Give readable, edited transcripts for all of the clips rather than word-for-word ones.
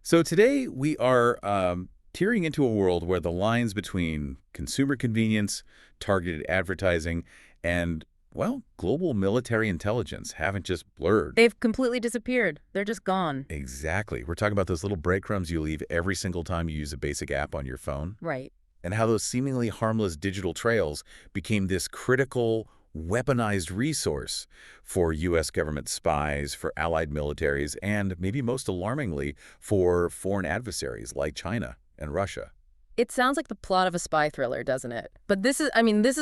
So today we are tearing into a world where the lines between consumer convenience, targeted advertising, and, well, global military intelligence haven't just blurred. They've completely disappeared. They're just gone. Exactly. We're talking about those little breadcrumbs you leave every single time you use a basic app on your phone, Right. and how those seemingly harmless digital trails became this critical, weaponized resource for U.S. government spies, for allied militaries, and maybe most alarmingly, for foreign adversaries like China and Russia. It sounds like the plot of a spy thriller, doesn't it? But this is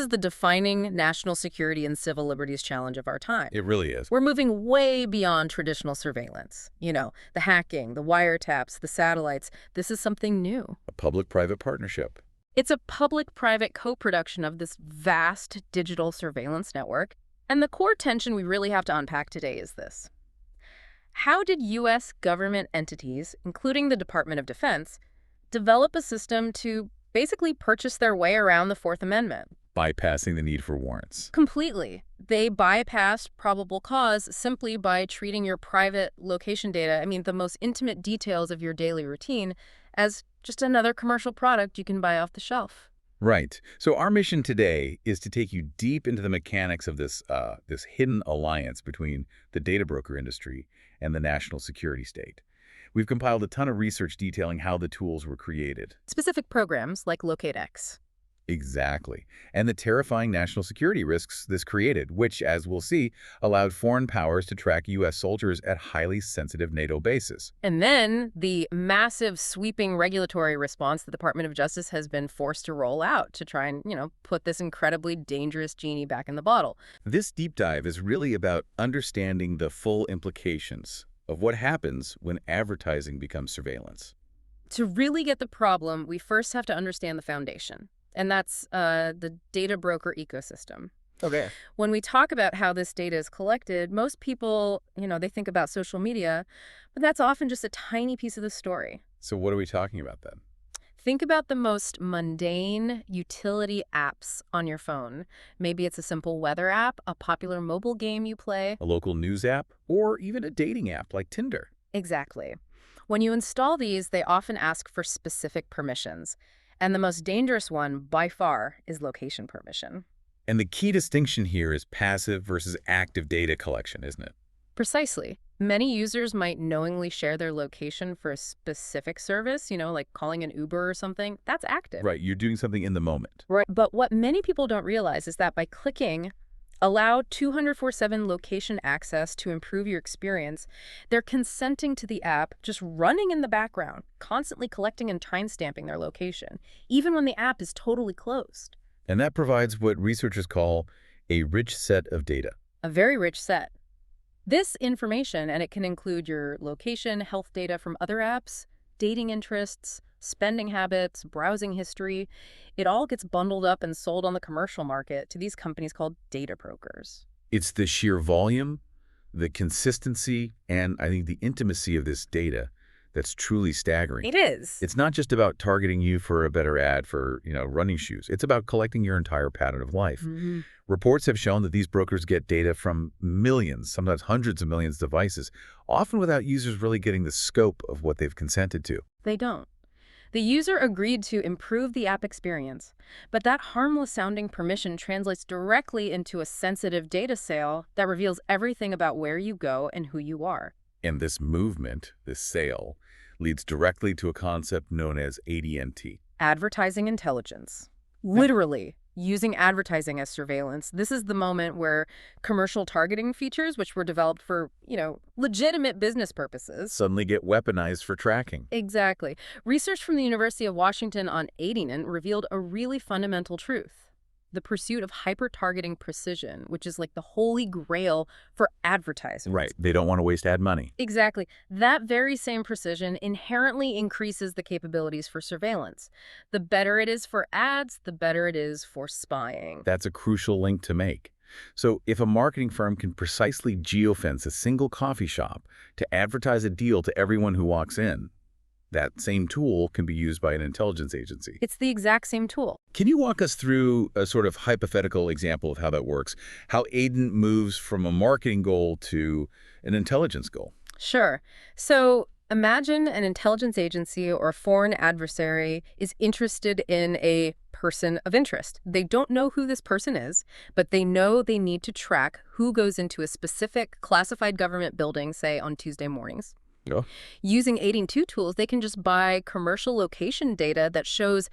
the defining national security and civil liberties challenge of our time. It really is. We're moving way beyond traditional surveillance. The hacking, the wiretaps, the satellites. This is something new. A public-private partnership. It's a public-private co-production of this vast digital surveillance network. And the core tension we really have to unpack today is this. How did U.S. government entities, including the Department of Defense, develop a system to basically purchase their way around the Fourth Amendment? Bypassing the need for warrants. Completely. They bypassed probable cause simply by treating your private location data, the most intimate details of your daily routine, as just another commercial product you can buy off the shelf. Right. So our mission today is to take you deep into the mechanics of this hidden alliance between the data broker industry and the national security state. We've compiled a ton of research detailing how the tools were created. Specific programs like LocateX. Exactly. And the terrifying national security risks this created, which, as we'll see, allowed foreign powers to track U.S. soldiers at highly sensitive NATO bases. And then the massive sweeping regulatory response the Department of Justice has been forced to roll out to try and, put this incredibly dangerous genie back in the bottle. This deep dive is really about understanding the full implications of what happens when advertising becomes surveillance. To really get the problem, we first have to understand the foundation. And that's the data broker ecosystem. Okay. When we talk about how this data is collected, most people, they think about social media, but that's often just a tiny piece of the story. So what are we talking about then? Think about the most mundane utility apps on your phone. Maybe it's a simple weather app, a popular mobile game you play. A local news app, or even a dating app like Tinder. Exactly. When you install these, they often ask for specific permissions. And the most dangerous one, by far, is location permission. And the key distinction here is passive versus active data collection, isn't it? Precisely. Many users might knowingly share their location for a specific service, like calling an Uber or something. That's active. Right, you're doing something in the moment. Right. But what many people don't realize is that by clicking allow 24/7 location access to improve your experience, they're consenting to the app just running in the background, constantly collecting and timestamping their location, even when the app is totally closed. And that provides what researchers call a rich set of data. A very rich set. This information, and it can include your location, health data from other apps, dating interests, spending habits, browsing history, it all gets bundled up and sold on the commercial market to these companies called data brokers. It's the sheer volume, the consistency, and I think the intimacy of this data that's truly staggering. It is. It's not just about targeting you for a better ad for, running shoes. It's about collecting your entire pattern of life. Mm-hmm. Reports have shown that these brokers get data from millions, sometimes hundreds of millions of devices, often without users really getting the scope of what they've consented to. They don't. The user agreed to improve the app experience, but that harmless-sounding permission translates directly into a sensitive data sale that reveals everything about where you go and who you are. And this movement, this sale, leads directly to a concept known as AdT. Advertising intelligence. Literally, using advertising as surveillance. This is the moment where commercial targeting features, which were developed for, legitimate business purposes, suddenly get weaponized for tracking. Exactly. Research from the University of Washington on AdTech revealed a really fundamental truth. The pursuit of hyper-targeting precision, which is like the holy grail for advertisers. Right. They don't want to waste ad money. Exactly. That very same precision inherently increases the capabilities for surveillance. The better it is for ads, the better it is for spying. That's a crucial link to make. So if a marketing firm can precisely geofence a single coffee shop to advertise a deal to everyone who walks in, that same tool can be used by an intelligence agency. It's the exact same tool. Can you walk us through a sort of hypothetical example of how that works? How AdTech moves from a marketing goal to an intelligence goal? Sure. So Imagine an intelligence agency or a foreign adversary is interested in a person of interest. They don't know who this person is, but they know they need to track who goes into a specific classified government building, say on Tuesday mornings. Yeah. Using 802 tools, they can just buy commercial location data that shows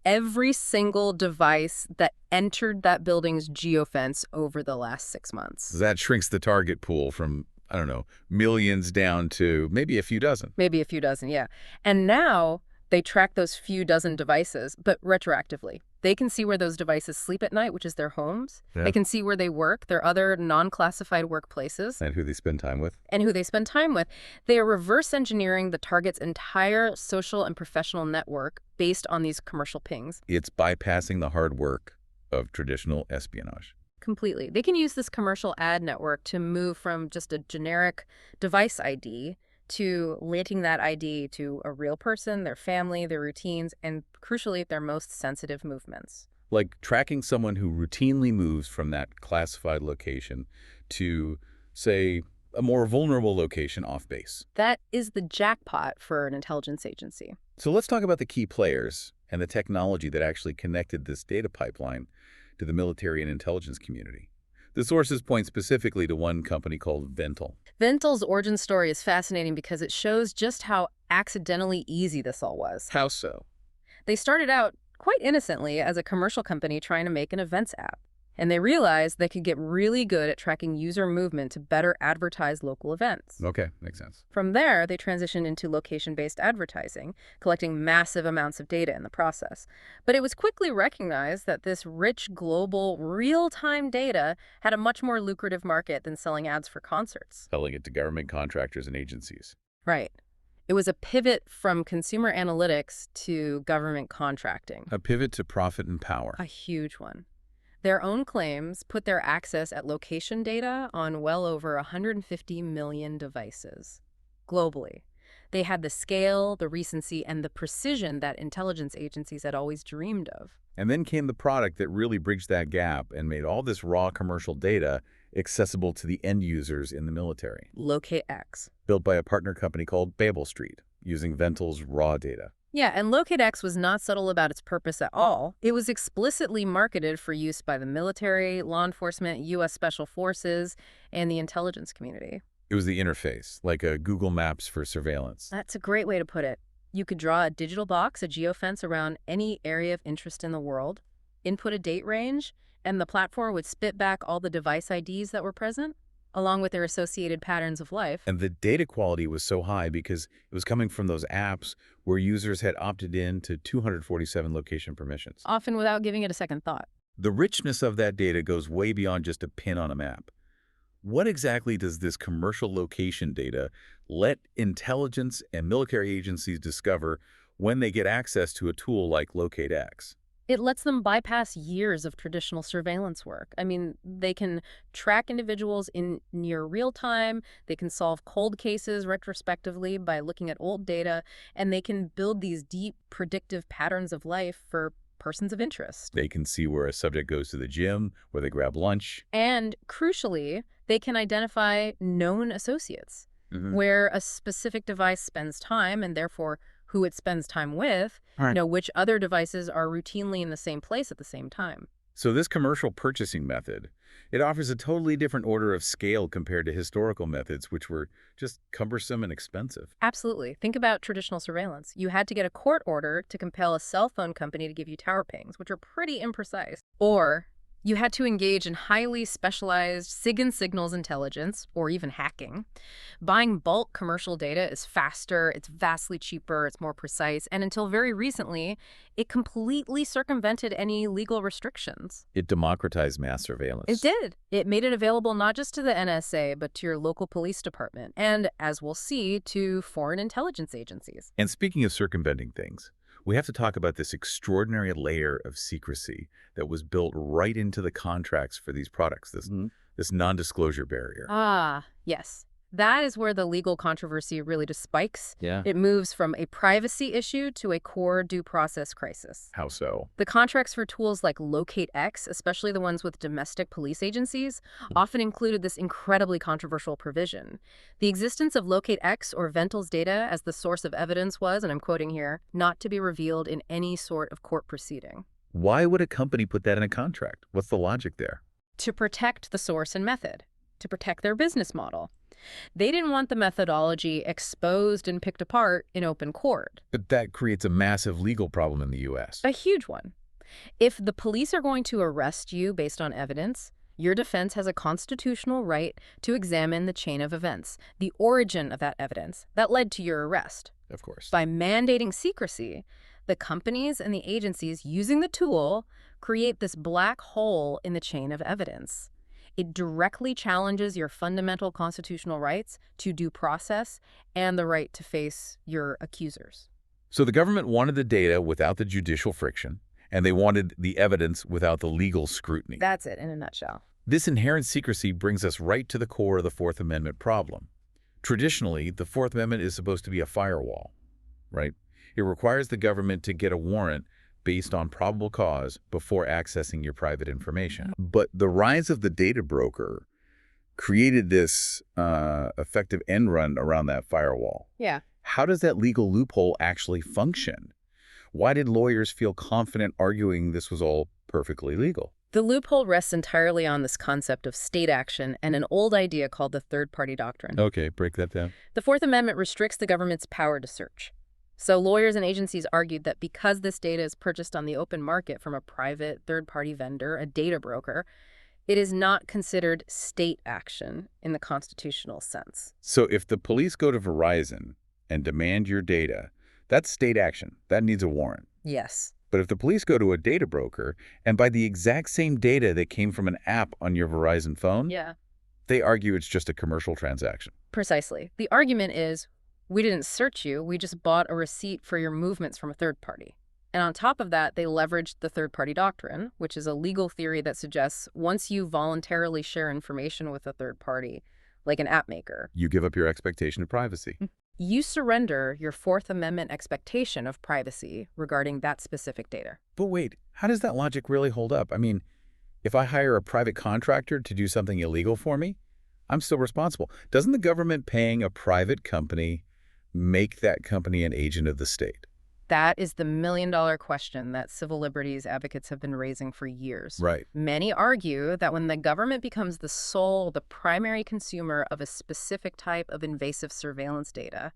every single device that entered that building's geofence over the last 6 months. That shrinks the target pool from, I don't know, millions down to maybe a few dozen. Maybe a few dozen, yeah. And now they track those few dozen devices, but retroactively. They can see where those devices sleep at night, which is their homes. Yeah. They can see where they work, their other non-classified workplaces. And who they spend time with. And who they spend time with. They are reverse engineering the target's entire social and professional network based on these commercial pings. It's bypassing the hard work of traditional espionage. Completely. They can use this commercial ad network to move from just a generic device ID to linking that ID to a real person, their family, their routines, and crucially, their most sensitive movements. Like tracking someone who routinely moves from that classified location to, say, a more vulnerable location off base. That is the jackpot for an intelligence agency. So let's talk about the key players and the technology that actually connected this data pipeline to the military and intelligence community. The sources point specifically to one company called Vental. Vental's origin story is fascinating because it shows just how accidentally easy this all was. How so? They started out quite innocently as a commercial company trying to make an events app. And they realized they could get really good at tracking user movement to better advertise local events. Okay, makes sense. From there, they transitioned into location-based advertising, collecting massive amounts of data in the process. But it was quickly recognized that this rich, global, real-time data had a much more lucrative market than selling ads for concerts. Selling it to government contractors and agencies. Right. It was a pivot from consumer analytics to government contracting. A pivot to profit and power. A huge one. Their own claims put their access at location data on well over 150 million devices globally. They had the scale, the recency, and the precision that intelligence agencies had always dreamed of. And then came the product that really bridged that gap and made all this raw commercial data accessible to the end users in the military. LocateX. Built by a partner company called Babel Street, using Vental's raw data. Yeah, and LocateX was not subtle about its purpose at all. It was explicitly marketed for use by the military, law enforcement, U.S. Special Forces, and the intelligence community. It was the interface, like a Google Maps for surveillance. That's a great way to put it. You could draw a digital box, a geofence around any area of interest in the world, input a date range, and the platform would spit back all the device IDs that were present, along with their associated patterns of life. And the data quality was so high because it was coming from those apps where users had opted in to 247 location permissions. Often without giving it a second thought. The richness of that data goes way beyond just a pin on a map. What exactly does this commercial location data let intelligence and military agencies discover when they get access to a tool like LocateX? It lets them bypass years of traditional surveillance work. I mean, they can track individuals in near real time, they can solve cold cases retrospectively by looking at old data, and they can build these deep predictive patterns of life for persons of interest. They can see where a subject goes to the gym, where they grab lunch. And crucially, they can identify known associates, where a specific device spends time and therefore who it spends time with, which other devices are routinely in the same place at the same time. So this commercial purchasing method, it offers a totally different order of scale compared to historical methods, which were just cumbersome and expensive. Absolutely. Think about traditional surveillance. You had to get a court order to compel a cell phone company to give you tower pings, which are pretty imprecise. Or you had to engage in highly specialized SIG and signals intelligence, or even hacking. Buying bulk commercial data is faster, it's vastly cheaper, it's more precise, and until very recently, it completely circumvented any legal restrictions. It democratized mass surveillance. It did. It made it available not just to the NSA, but to your local police department, and, as we'll see, to foreign intelligence agencies. And speaking of circumventing things, we have to talk about this extraordinary layer of secrecy that was built right into the contracts for these products, this non-disclosure barrier. Ah, yes. That is where the legal controversy really just spikes. Yeah. It moves from a privacy issue to a core due process crisis. How so? The contracts for tools like LocateX, especially the ones with domestic police agencies, often included this incredibly controversial provision. The existence of LocateX or Vental's data as the source of evidence was, and I'm quoting here, not to be revealed in any sort of court proceeding. Why would a company put that in a contract? What's the logic there? To protect the source and method, to protect their business model. They didn't want the methodology exposed and picked apart in open court. But that creates a massive legal problem in the U.S. A huge one. If the police are going to arrest you based on evidence, your defense has a constitutional right to examine the chain of events, the origin of that evidence that led to your arrest. Of course. By mandating secrecy, the companies and the agencies using the tool create this black hole in the chain of evidence. It directly challenges your fundamental constitutional rights to due process and the right to face your accusers. So the government wanted the data without the judicial friction, and they wanted the evidence without the legal scrutiny. That's it in a nutshell. This inherent secrecy brings us right to the core of the Fourth Amendment problem. Traditionally, the Fourth Amendment is supposed to be a firewall, right? It requires the government to get a warrant based on probable cause before accessing your private information. But the rise of the data broker created this effective end run around that firewall. Yeah. How does that legal loophole actually function? Why did lawyers feel confident arguing this was all perfectly legal? The loophole rests entirely on this concept of state action and an old idea called the third-party doctrine. Okay, break that down. The Fourth Amendment restricts the government's power to search. So lawyers and agencies argued that because this data is purchased on the open market from a private third-party vendor, a data broker, it is not considered state action in the constitutional sense. So if the police go to Verizon and demand your data, that's state action. That needs a warrant. Yes. But if the police go to a data broker and buy the exact same data that came from an app on your Verizon phone, Yeah. they argue it's just a commercial transaction. Precisely. The argument is, we didn't search you, we just bought a receipt for your movements from a third party. And on top of that, they leveraged the third-party doctrine, which is a legal theory that suggests once you voluntarily share information with a third party, like an app maker, You give up your expectation of privacy. you surrender your Fourth Amendment expectation of privacy regarding that specific data. But wait, how does that logic really hold up? I mean, if I hire a private contractor to do something illegal for me, I'm still responsible. Doesn't the government paying a private company make that company an agent of the state? That is the million-dollar question that civil liberties advocates have been raising for years. Right. Many argue that when the government becomes the primary consumer of a specific type of invasive surveillance data,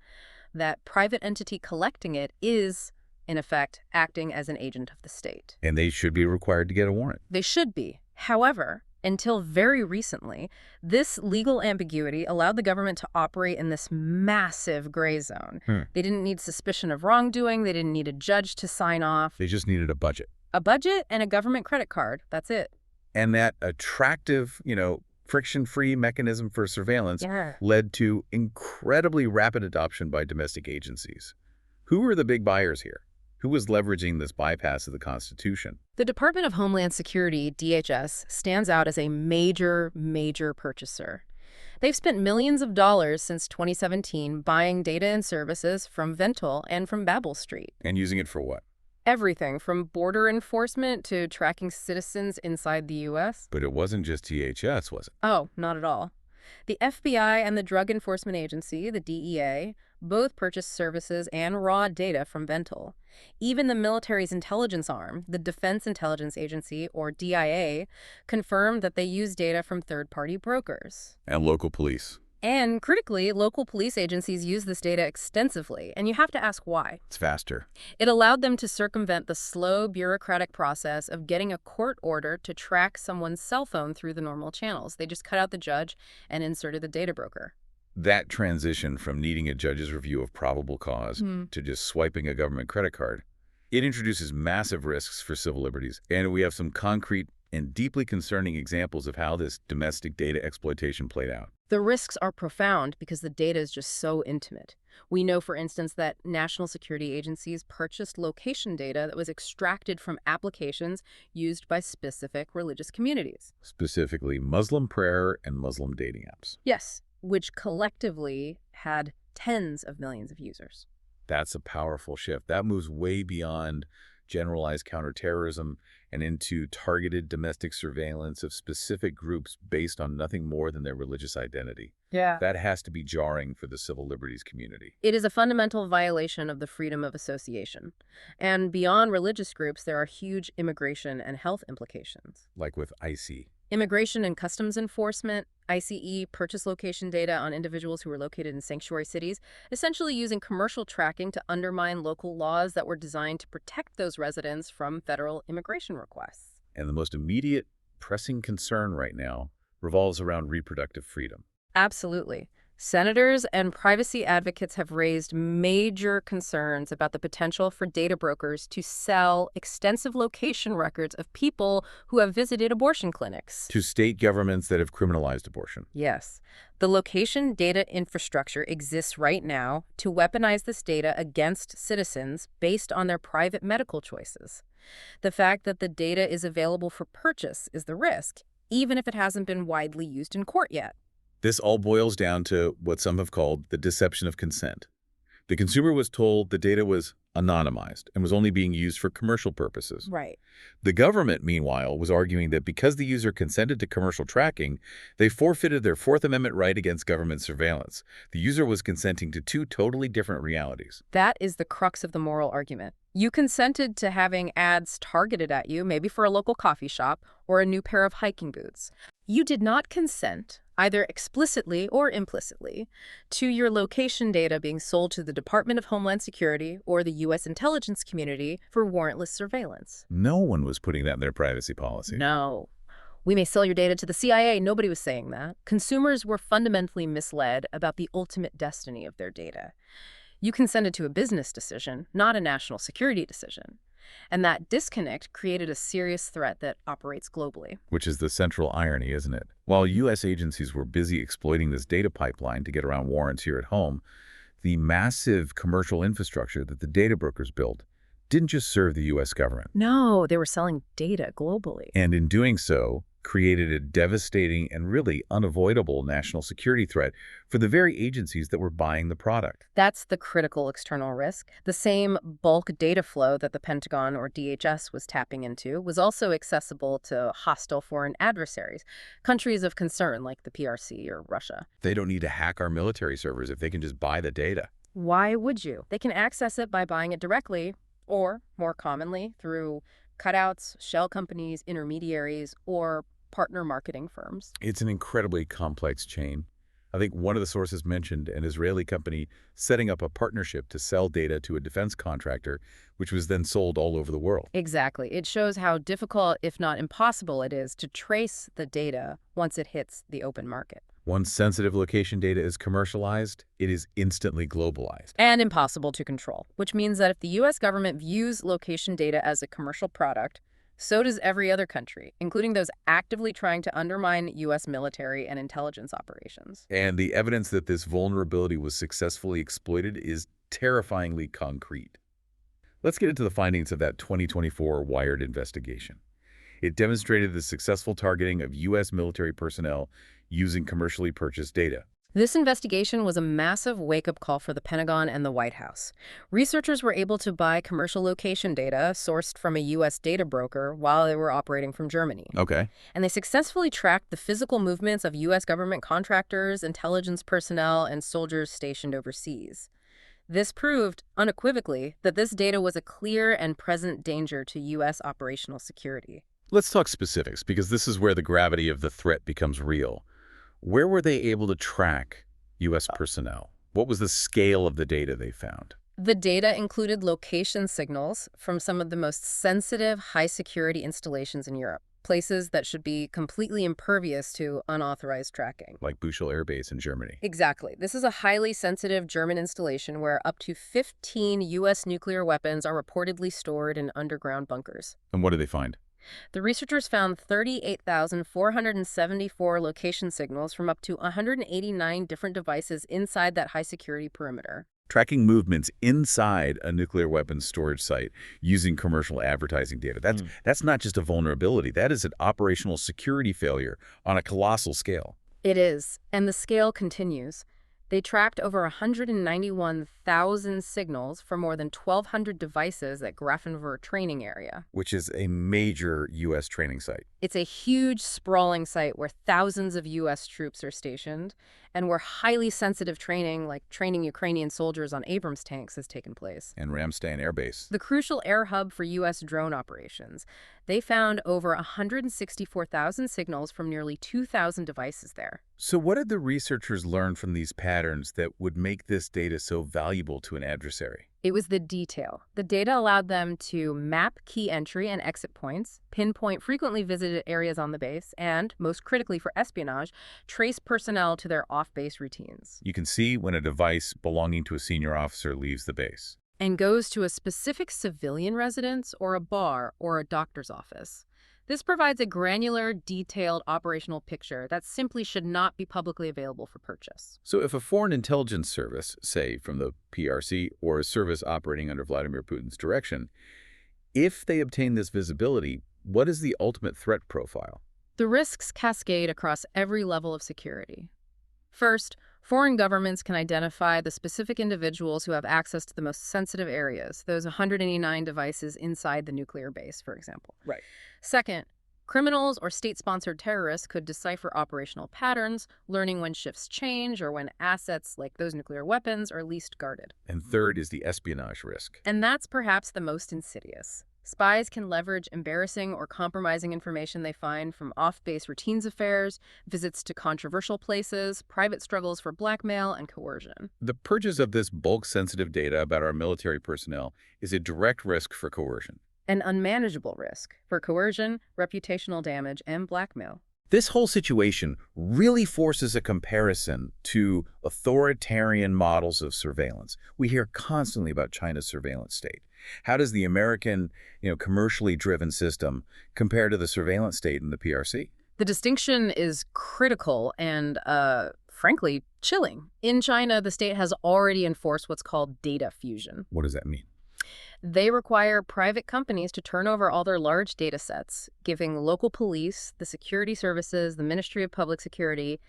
that private entity collecting it is, in effect, acting as an agent of the state. And they should be required to get a warrant. They should be. However, until very recently, this legal ambiguity allowed the government to operate in this massive gray zone. They didn't need suspicion of wrongdoing. They didn't need a judge to sign off. They just needed a budget. A budget and a government credit card. That's it. And that attractive, friction-free mechanism for surveillance Yeah. led to incredibly rapid adoption by domestic agencies. Who were the big buyers here? Who was leveraging this bypass of the Constitution? The Department of Homeland Security, DHS, stands out as a major purchaser. They've spent millions of dollars since 2017 buying data and services from Vental and from Babel Street. And using it for what? Everything from border enforcement to tracking citizens inside the U.S. But it wasn't just DHS, was it? Oh, not at all. The FBI and the Drug Enforcement Agency, the DEA, both purchased services and raw data from Vental. Even the military's intelligence arm, the Defense Intelligence Agency, or DIA, confirmed that they use data from third-party brokers. And local police. And critically, local police agencies use this data extensively, and you have to ask why. It's faster. It allowed them to circumvent the slow, bureaucratic process of getting a court order to track someone's cell phone through the normal channels. They just cut out the judge and inserted the data broker. That transition from needing a judge's review of probable cause to just swiping a government credit card, it introduces massive risks for civil liberties. And we have some concrete and deeply concerning examples of how this domestic data exploitation played out. The risks are profound because the data is just so intimate. We know, for instance, that national security agencies purchased location data that was extracted from applications used by specific religious communities. Specifically, Muslim prayer and Muslim dating apps. Yes, which collectively had tens of millions of users. That's a powerful shift. That moves way beyond generalized counterterrorism and into targeted domestic surveillance of specific groups based on nothing more than their religious identity. Yeah. That has to be jarring for the civil liberties community. It is a fundamental violation of the freedom of association. And beyond religious groups, there are huge immigration and health implications. Like with ICE. Immigration and Customs Enforcement, ICE, purchase location data on individuals who were located in sanctuary cities, essentially using commercial tracking to undermine local laws that were designed to protect those residents from federal immigration requests. And the most immediate, pressing concern right now revolves around reproductive freedom. Absolutely. Senators and privacy advocates have raised major concerns about the potential for data brokers to sell extensive location records of people who have visited abortion clinics. To state governments that have criminalized abortion. Yes. The location data infrastructure exists right now to weaponize this data against citizens based on their private medical choices. The fact that the data is available for purchase is the risk, even if it hasn't been widely used in court yet. This all boils down to what some have called the deception of consent. The consumer was told the data was anonymized and was only being used for commercial purposes. Right. The government, meanwhile, was arguing that because the user consented to commercial tracking, they forfeited their Fourth Amendment right against government surveillance. The user was consenting to two totally different realities. That is the crux of the moral argument. You consented to having ads targeted at you, maybe for a local coffee shop or a new pair of hiking boots. You did not consent, either explicitly or implicitly, to your location data being sold to the Department of Homeland Security or the U.S. intelligence community for warrantless surveillance. No one was putting that in their privacy policy. No. We may sell your data to the CIA. Nobody was saying that. Consumers were fundamentally misled about the ultimate destiny of their data. You consented to a business decision, not a national security decision. And that disconnect created a serious threat that operates globally. Which is the central irony, isn't it? While U.S. agencies were busy exploiting this data pipeline to get around warrants here at home, the massive commercial infrastructure that the data brokers built didn't just serve the U.S. government. No, they were selling data globally. And in doing so, created a devastating and really unavoidable national security threat for the very agencies that were buying the product. That's the critical external risk. The same bulk data flow that the Pentagon or DHS was tapping into was also accessible to hostile foreign adversaries, countries of concern like the PRC or Russia. They don't need to hack our military servers if they can just buy the data. Why would you? They can access it by buying it directly or, more commonly, through cutouts, shell companies, intermediaries, or partner marketing firms. It's an incredibly complex chain. I think one of the sources mentioned an Israeli company setting up a partnership to sell data to a defense contractor, which was then sold all over the world. Exactly. It shows how difficult, if not impossible, it is to trace the data once it hits the open market. Once sensitive location data is commercialized, it is instantly globalized. And impossible to control, which means that if the U.S. government views location data as a commercial product, so does every other country, including those actively trying to undermine U.S. military and intelligence operations. And the evidence that this vulnerability was successfully exploited is terrifyingly concrete. Let's get into the findings of that 2024 Wired investigation. It demonstrated the successful targeting of U.S. military personnel using commercially purchased data. This investigation was a massive wake-up call for the Pentagon and the White House. Researchers were able to buy commercial location data sourced from a U.S. data broker while they were operating from Germany. Okay. And they successfully tracked the physical movements of U.S. government contractors, intelligence personnel, and soldiers stationed overseas. This proved, unequivocally, that this data was a clear and present danger to U.S. operational security. Let's talk specifics, because this is where the gravity of the threat becomes real. Where were they able to track U.S. personnel? What was the scale of the data they found? The data included location signals from some of the most sensitive, high-security installations in Europe, places that should be completely impervious to unauthorized tracking. Like Bushel Air Base in Germany. Exactly. This is a highly sensitive German installation where up to 15 U.S. nuclear weapons are reportedly stored in underground bunkers. And what did they find? The researchers found 38,474 location signals from up to 189 different devices inside that high-security perimeter. Tracking movements inside a nuclear weapons storage site using commercial advertising data. That's not just a vulnerability. That is an operational security failure on a colossal scale. It is, and the scale continues. They tracked over 191,000 signals from more than 1,200 devices at Grafenwohr training area. Which is a major U.S. training site. It's a huge, sprawling site where thousands of U.S. troops are stationed and where highly sensitive training, like training Ukrainian soldiers on Abrams tanks, has taken place. And Ramstein Air Base. The crucial air hub for U.S. drone operations. They found over 164,000 signals from nearly 2,000 devices there. So what did the researchers learn from these patterns that would make this data so valuable to an adversary? It was the detail. The data allowed them to map key entry and exit points, pinpoint frequently visited areas on the base, and, most critically for espionage, trace personnel to their off-base routines. You can see when a device belonging to a senior officer leaves the base. And goes to a specific civilian residence or a bar or a doctor's office. This provides a granular, detailed operational picture that simply should not be publicly available for purchase. So if a foreign intelligence service, say from the PRC or a service operating under Vladimir Putin's direction, if they obtain this visibility, what is the ultimate threat profile? The risks cascade across every level of security. First, foreign governments can identify the specific individuals who have access to the most sensitive areas, those 189 devices inside the nuclear base, for example. Right. Second, criminals or state-sponsored terrorists could decipher operational patterns, learning when shifts change or when assets like those nuclear weapons are least guarded. And third is the espionage risk. And that's perhaps the most insidious. Spies can leverage embarrassing or compromising information they find from off-base routines affairs, visits to controversial places, private struggles for blackmail, and coercion. The purchase of this bulk-sensitive data about our military personnel is a direct risk for coercion. An unmanageable risk for coercion, reputational damage, and blackmail. This whole situation really forces a comparison to authoritarian models of surveillance. We hear constantly about China's surveillance state. How does the American, commercially driven system compare to the surveillance state in the PRC? The distinction is critical and, frankly, chilling. In China, the state has already enforced what's called data fusion. What does that mean? They require private companies to turn over all their large data sets, giving local police, the security services, the Ministry of Public Security,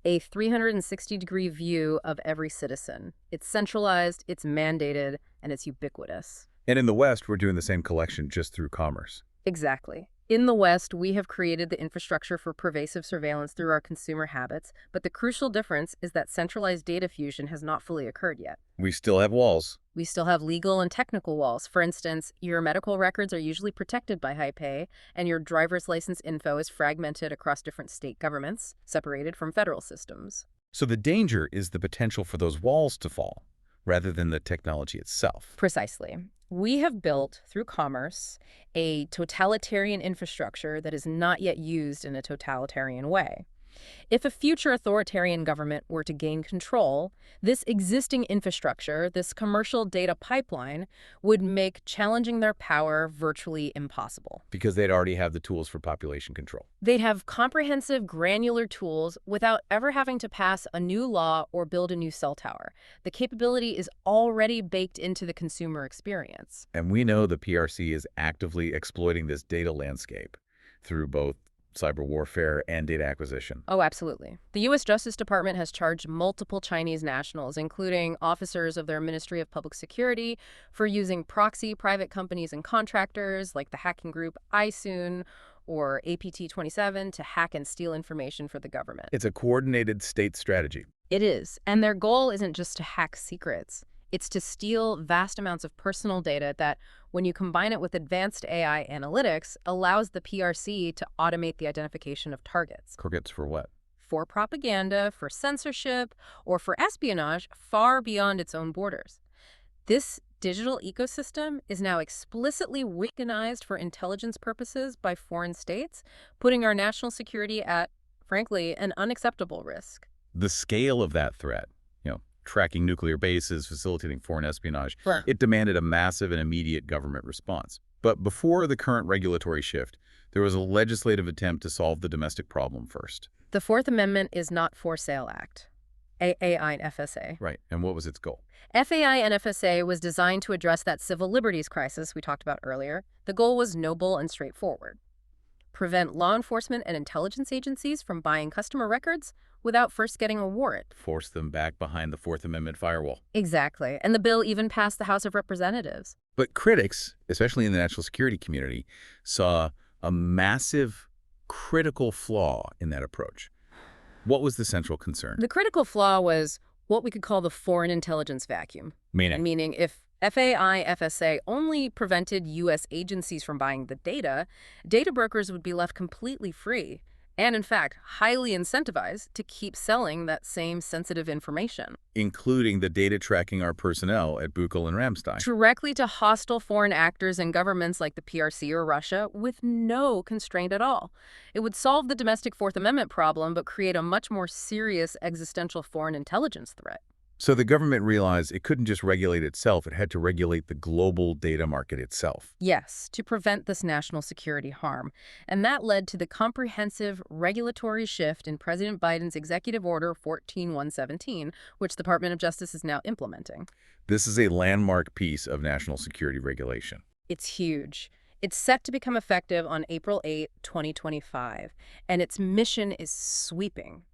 a 360-degree view of every citizen. It's centralized, it's mandated, and it's ubiquitous. And in the West, we're doing the same collection just through commerce. Exactly. In the West, we have created the infrastructure for pervasive surveillance through our consumer habits, but the crucial difference is that centralized data fusion has not fully occurred yet. We still have walls. We still have legal and technical walls. For instance, your medical records are usually protected by high pay, and your driver's license info is fragmented across different state governments, separated from federal systems. So the danger is the potential for those walls to fall, rather than the technology itself. Precisely. We have built, through commerce, a totalitarian infrastructure that is not yet used in a totalitarian way. If a future authoritarian government were to gain control, this existing infrastructure, this commercial data pipeline, would make challenging their power virtually impossible. Because they'd already have the tools for population control. They'd have comprehensive, granular tools without ever having to pass a new law or build a new cell tower. The capability is already baked into the consumer experience. And we know the PRC is actively exploiting this data landscape through both cyber warfare and data acquisition. Oh, absolutely. The U.S. Justice Department has charged multiple Chinese nationals, including officers of their Ministry of Public Security, for using proxy private companies and contractors like the hacking group iSoon or APT27 to hack and steal information for the government. It's a coordinated state strategy. It is. And their goal isn't just to hack secrets. It's to steal vast amounts of personal data that, when you combine it with advanced AI analytics, allows the PRC to automate the identification of targets. Targets for what? For propaganda, for censorship, or for espionage far beyond its own borders. This digital ecosystem is now explicitly weaponized for intelligence purposes by foreign states, putting our national security at, frankly, an unacceptable risk. The scale of that threat, tracking nuclear bases, facilitating foreign espionage, Sure. It demanded a massive and immediate government response. But before the current regulatory shift, there was a legislative attempt to solve the domestic problem first. The Fourth Amendment is Not for Sale Act, AAI and FSA. Right. And what was its goal? FAI and FSA was designed to address that civil liberties crisis we talked about earlier. The goal was noble and straightforward. Prevent law enforcement and intelligence agencies from buying customer records, without first getting a warrant. Force them back behind the Fourth Amendment firewall. Exactly. And the bill even passed the House of Representatives. But critics, especially in the national security community, saw a massive critical flaw in that approach. What was the central concern? The critical flaw was what we could call the foreign intelligence vacuum. Meaning if FAI, FSA only prevented U.S. agencies from buying the data brokers would be left completely free and, in fact, highly incentivized to keep selling that same sensitive information. Including the data tracking our personnel at Buchel and Ramstein. Directly to hostile foreign actors and governments like the PRC or Russia with no constraint at all. It would solve the domestic Fourth Amendment problem but create a much more serious existential foreign intelligence threat. So the government realized it couldn't just regulate itself, it had to regulate the global data market itself. Yes, to prevent this national security harm. And that led to the comprehensive regulatory shift in President Biden's Executive Order 14117, which the Department of Justice is now implementing. This is a landmark piece of national security regulation. It's huge. It's set to become effective on April 8, 2025, and its mission is sweeping: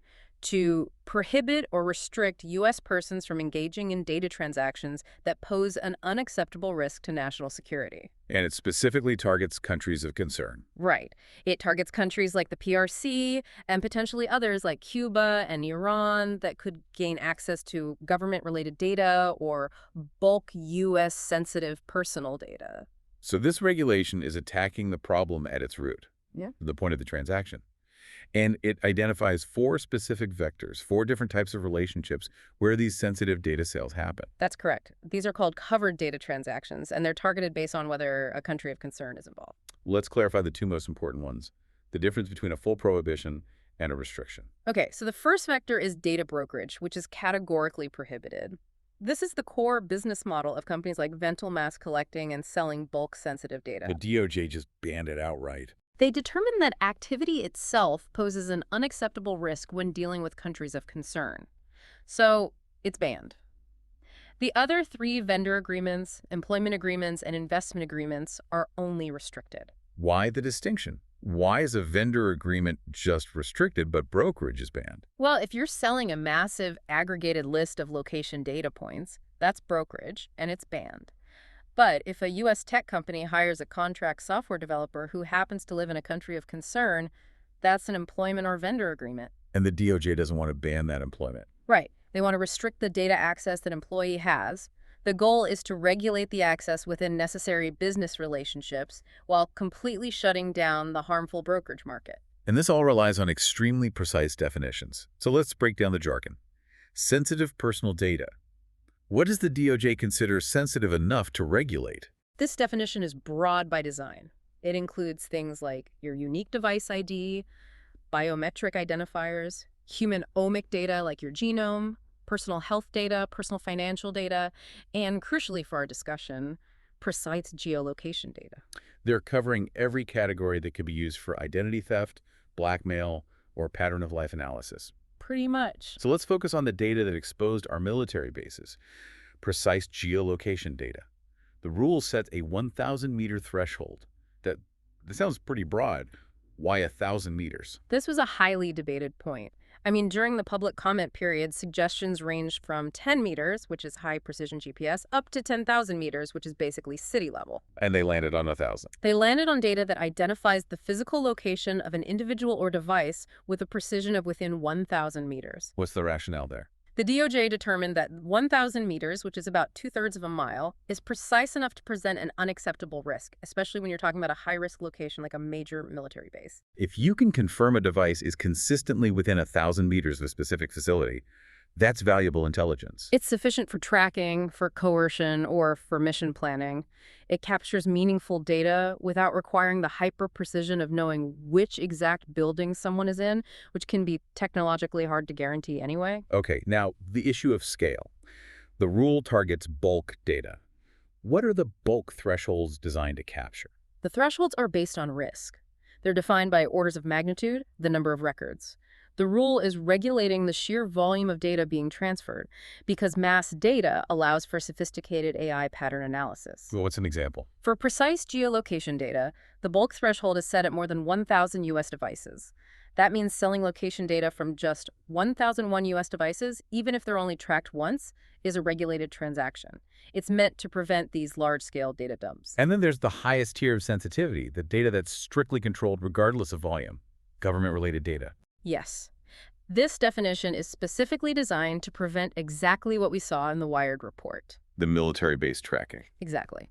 to prohibit or restrict U.S. persons from engaging in data transactions that pose an unacceptable risk to national security. And it specifically targets countries of concern. Right. It targets countries like the PRC and potentially others like Cuba and Iran that could gain access to government-related data or bulk U.S.-sensitive personal data. So this regulation is attacking the problem at its root, Yeah. the point of the transaction. And it identifies 4 specific vectors, 4 different types of relationships where these sensitive data sales happen. That's correct. These are called covered data transactions, and they're targeted based on whether a country of concern is involved. Let's clarify the 2 most important ones, the difference between a full prohibition and a restriction. Okay, so the first vector is data brokerage, which is categorically prohibited. This is the core business model of companies like Vental Mass collecting and selling bulk sensitive data. The DOJ just banned it outright. They determined that activity itself poses an unacceptable risk when dealing with countries of concern. So it's banned. The other 3 vendor agreements, employment agreements, and investment agreements are only restricted. Why the distinction? Why is a vendor agreement just restricted but brokerage is banned? Well, if you're selling a massive aggregated list of location data points, that's brokerage, and it's banned. But if a U.S. tech company hires a contract software developer who happens to live in a country of concern, that's an employment or vendor agreement. And the DOJ doesn't want to ban that employment. Right. They want to restrict the data access that an employee has. The goal is to regulate the access within necessary business relationships while completely shutting down the harmful brokerage market. And this all relies on extremely precise definitions. So let's break down the jargon. Sensitive personal data. What does the DOJ consider sensitive enough to regulate? This definition is broad by design. It includes things like your unique device ID, biometric identifiers, human omic data like your genome, personal health data, personal financial data, and crucially for our discussion, precise geolocation data. They're covering every category that could be used for identity theft, blackmail, or pattern of life analysis. Pretty much. So let's focus on the data that exposed our military bases. Precise geolocation data. The rule sets a 1,000-meter threshold. That sounds pretty broad. Why 1,000 meters? This was a highly debated point. I mean, during the public comment period, suggestions ranged from 10 meters, which is high-precision GPS, up to 10,000 meters, which is basically city level. And they landed on 1,000. They landed on data that identifies the physical location of an individual or device with a precision of within 1,000 meters. What's the rationale there? The DOJ determined that 1,000 meters, which is about 2/3 of a mile, is precise enough to present an unacceptable risk, especially when you're talking about a high-risk location like a major military base. If you can confirm a device is consistently within 1,000 meters of a specific facility, that's valuable intelligence. It's sufficient for tracking, for coercion, or for mission planning. It captures meaningful data without requiring the hyper-precision of knowing which exact building someone is in, which can be technologically hard to guarantee anyway. Okay, now the issue of scale. The rule targets bulk data. What are the bulk thresholds designed to capture? The thresholds are based on risk. They're defined by orders of magnitude, the number of records. The rule is regulating the sheer volume of data being transferred because mass data allows for sophisticated AI pattern analysis. Well, what's an example? For precise geolocation data, the bulk threshold is set at more than 1,000 U.S. devices. That means selling location data from just 1,001 U.S. devices, even if they're only tracked once, is a regulated transaction. It's meant to prevent these large-scale data dumps. And then there's the highest tier of sensitivity, the data that's strictly controlled regardless of volume, government-related data. Yes. This definition is specifically designed to prevent exactly what we saw in the Wired report. The military-based tracking. Exactly.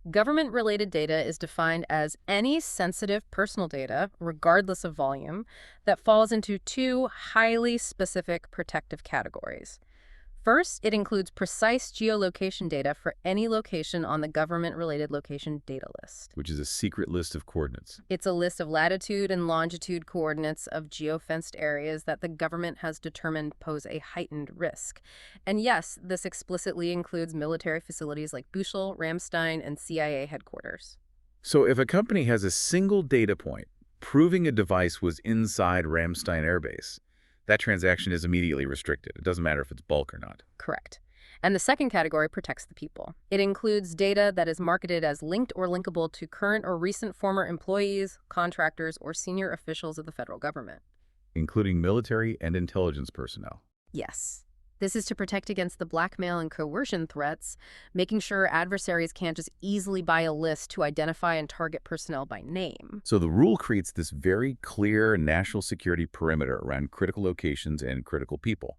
Government-related data is defined as any sensitive personal data, regardless of volume, that falls into two highly specific protective categories. First, it includes precise geolocation data for any location on the government-related location data list. Which is a secret list of coordinates. It's a list of latitude and longitude coordinates of geofenced areas that the government has determined pose a heightened risk. And yes, this explicitly includes military facilities like Bushel, Ramstein, and CIA headquarters. So if a company has a single data point proving a device was inside Ramstein Air Base, that transaction is immediately restricted. It doesn't matter if it's bulk or not. Correct. And the second category protects the people. It includes data that is marketed as linked or linkable to current or recent former employees, contractors, or senior officials of the federal government. Including military and intelligence personnel. Yes. This is to protect against the blackmail and coercion threats, making sure adversaries can't just easily buy a list to identify and target personnel by name. So the rule creates this very clear national security perimeter around critical locations and critical people.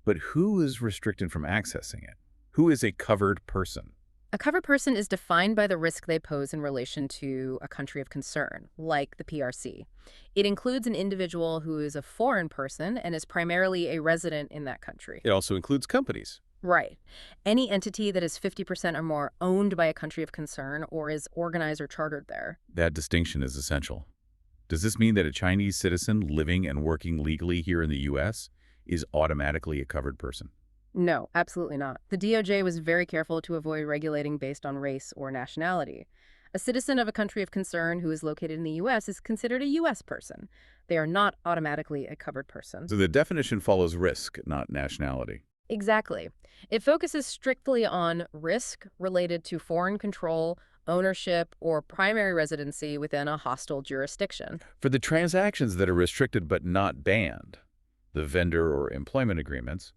But who is restricted from accessing it? Who is a covered person? A covered person is defined by the risk they pose in relation to a country of concern, like the PRC. It includes an individual who is a foreign person and is primarily a resident in that country. It also includes companies. Right. Any entity that is 50% or more owned by a country of concern or is organized or chartered there. That distinction is essential. Does this mean that a Chinese citizen living and working legally here in the U.S. is automatically a covered person? No, absolutely not. The DOJ was very careful to avoid regulating based on race or nationality. A citizen of a country of concern who is located in the U.S. is considered a U.S. person. They are not automatically a covered person. So the definition follows risk, not nationality. Exactly. It focuses strictly on risk related to foreign control, ownership, or primary residency within a hostile jurisdiction. For the transactions that are restricted but not banned, the vendor or employment agreements,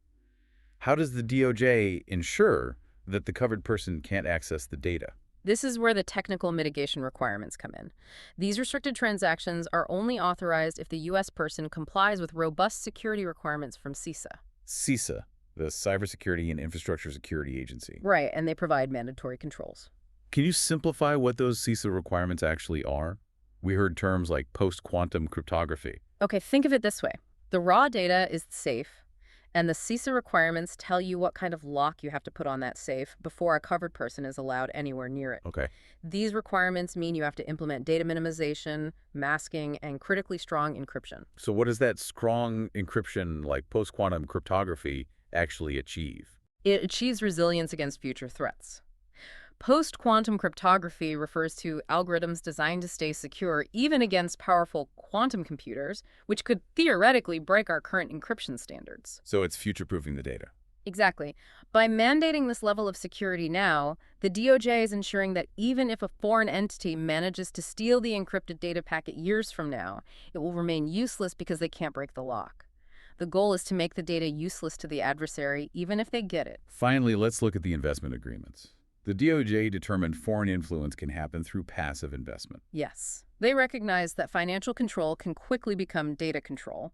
how does the DOJ ensure that the covered person can't access the data? This is where the technical mitigation requirements come in. These restricted transactions are only authorized if the U.S. person complies with robust security requirements from CISA. CISA, the Cybersecurity and Infrastructure Security Agency. Right, and they provide mandatory controls. Can you simplify what those CISA requirements actually are? We heard terms like post-quantum cryptography. Okay, think of it this way. The raw data is safe, and the CISA requirements tell you what kind of lock you have to put on that safe before a covered person is allowed anywhere near it. Okay. These requirements mean you have to implement data minimization, masking, and critically strong encryption. So what does that strong encryption, like post-quantum cryptography, actually achieve? It achieves resilience against future threats. Post-quantum cryptography refers to algorithms designed to stay secure even against powerful quantum computers, which could theoretically break our current encryption standards. So it's future-proofing the data. Exactly. By mandating this level of security now, the DOJ is ensuring that even if a foreign entity manages to steal the encrypted data packet years from now, it will remain useless because they can't break the lock. The goal is to make the data useless to the adversary, even if they get it. Finally, let's look at the investment agreements. The DOJ determined foreign influence can happen through passive investment. Yes. They recognize that financial control can quickly become data control.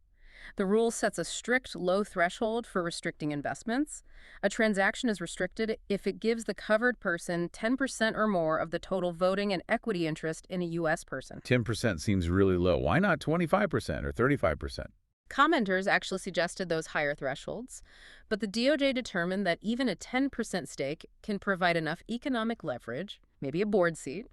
The rule sets a strict low threshold for restricting investments. A transaction is restricted if it gives the covered person 10% or more of the total voting and equity interest in a U.S. person. 10% seems really low. Why not 25% or 35%? Commenters actually suggested those higher thresholds, but the DOJ determined that even a 10% stake can provide enough economic leverage, maybe a board seat,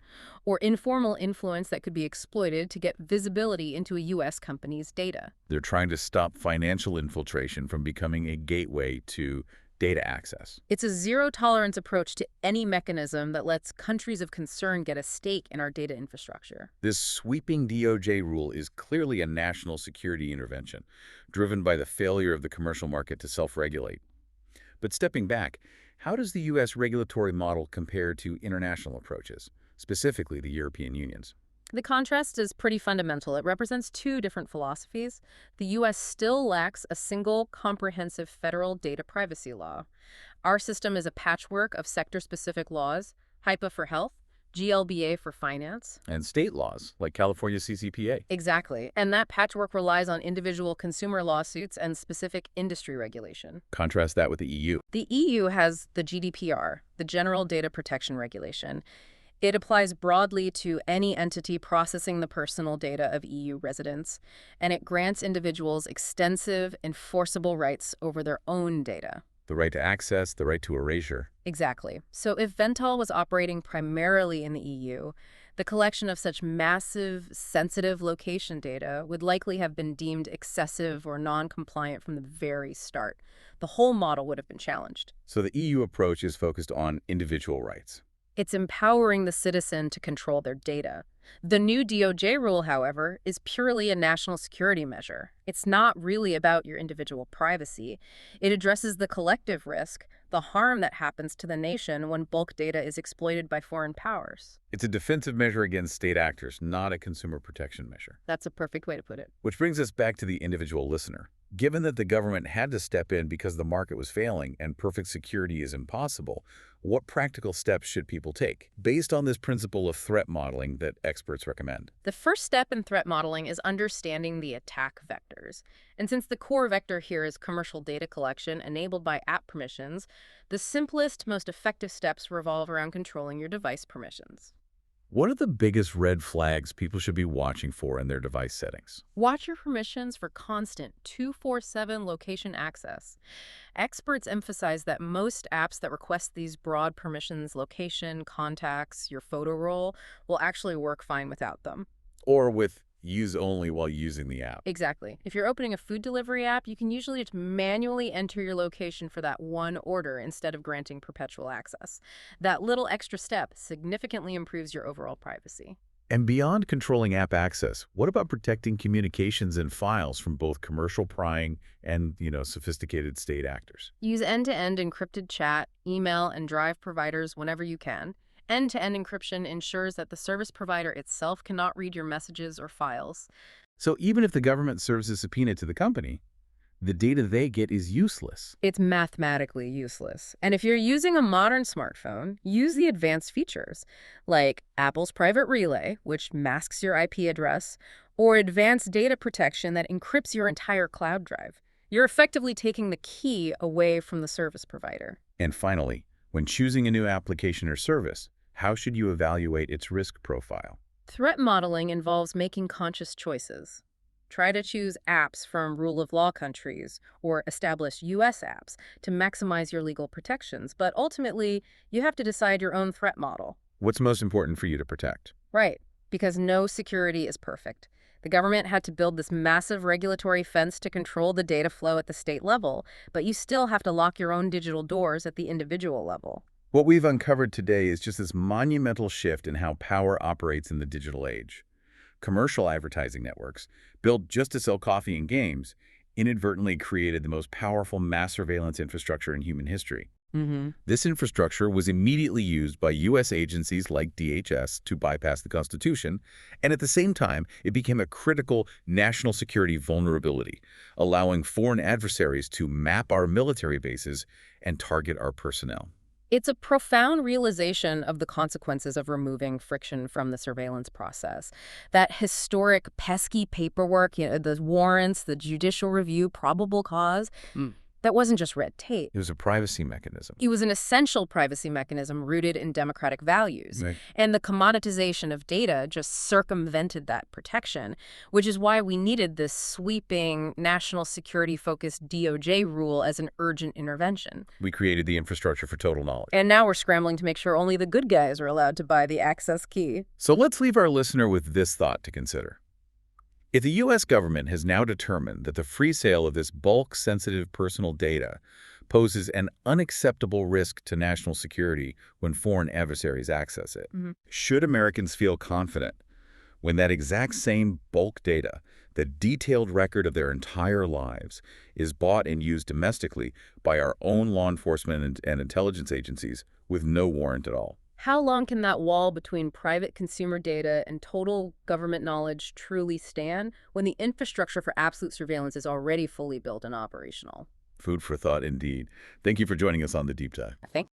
or informal influence that could be exploited to get visibility into a U.S. company's data. They're trying to stop financial infiltration from becoming a gateway to data access. It's a zero-tolerance approach to any mechanism that lets countries of concern get a stake in our data infrastructure. This sweeping DOJ rule is clearly a national security intervention, driven by the failure of the commercial market to self-regulate. But stepping back, how does the U.S. regulatory model compare to international approaches, specifically the European Union's? The contrast is pretty fundamental. It represents two different philosophies. The U.S. still lacks a single, comprehensive federal data privacy law. Our system is a patchwork of sector-specific laws, HIPAA for health, GLBA for finance. And state laws, like California's CCPA. Exactly. And that patchwork relies on individual consumer lawsuits and specific industry regulation. Contrast that with the EU. The EU has the GDPR, the General Data Protection Regulation. It applies broadly to any entity processing the personal data of EU residents, and it grants individuals extensive, enforceable rights over their own data. The right to access, the right to erasure. Exactly. So if Vental was operating primarily in the EU, the collection of such massive, sensitive location data would likely have been deemed excessive or non-compliant from the very start. The whole model would have been challenged. So the EU approach is focused on individual rights. It's empowering the citizen to control their data. The new DOJ rule, however, is purely a national security measure. It's not really about your individual privacy. It addresses the collective risk, the harm that happens to the nation when bulk data is exploited by foreign powers. It's a defensive measure against state actors, not a consumer protection measure. That's a perfect way to put it. Which brings us back to the individual listener. Given that the government had to step in because the market was failing and perfect security is impossible, what practical steps should people take based on this principle of threat modeling that experts recommend? The first step in threat modeling is understanding the attack vectors. And since the core vector here is commercial data collection enabled by app permissions, the simplest, most effective steps revolve around controlling your device permissions. What are the biggest red flags people should be watching for in their device settings? Watch your permissions for constant 24/7 location access. Experts emphasize that most apps that request these broad permissions, location, contacts, your photo roll, will actually work fine without them. Or with use only while using the app? Exactly. If you're opening a food delivery app, you can usually just manually enter your location for that one order instead of granting perpetual access. That little extra step significantly improves your overall privacy. And beyond controlling app access, what about protecting communications and files from both commercial prying and, sophisticated state actors? Use end-to-end encrypted chat, email, and drive providers whenever you can. End-to-end encryption ensures that the service provider itself cannot read your messages or files. So even if the government serves a subpoena to the company, the data they get is useless. It's mathematically useless. And if you're using a modern smartphone, use the advanced features, like Apple's Private Relay, which masks your IP address, or advanced data protection that encrypts your entire cloud drive. You're effectively taking the key away from the service provider. And finally, when choosing a new application or service, how should you evaluate its risk profile? Threat modeling involves making conscious choices. Try to choose apps from rule of law countries or established U.S. apps to maximize your legal protections, but ultimately, you have to decide your own threat model. What's most important for you to protect? Right, because no security is perfect. The government had to build this massive regulatory fence to control the data flow at the state level, but you still have to lock your own digital doors at the individual level. What we've uncovered today is just this monumental shift in how power operates in the digital age. Commercial advertising networks, built just to sell coffee and games, inadvertently created the most powerful mass surveillance infrastructure in human history. This infrastructure was immediately used by U.S. agencies like DHS to bypass the Constitution, and at the same time, it became a critical national security vulnerability, allowing foreign adversaries to map our military bases and target our personnel. It's a profound realization of the consequences of removing friction from the surveillance process. That historic, pesky paperwork, the warrants, the judicial review, probable cause, that wasn't just red tape. It was a privacy mechanism. It was an essential privacy mechanism rooted in democratic values. Right. And the commoditization of data just circumvented that protection, which is why we needed this sweeping, national security-focused DOJ rule as an urgent intervention. We created the infrastructure for total knowledge. And now we're scrambling to make sure only the good guys are allowed to buy the access key. So let's leave our listener with this thought to consider. If the U.S. government has now determined that the free sale of this bulk sensitive personal data poses an unacceptable risk to national security when foreign adversaries access it, should Americans feel confident when that exact same bulk data, the detailed record of their entire lives, is bought and used domestically by our own law enforcement and intelligence agencies with no warrant at all? How long can that wall between private consumer data and total government knowledge truly stand when the infrastructure for absolute surveillance is already fully built and operational? Food for thought indeed. Thank you for joining us on the Deep Dive. Thank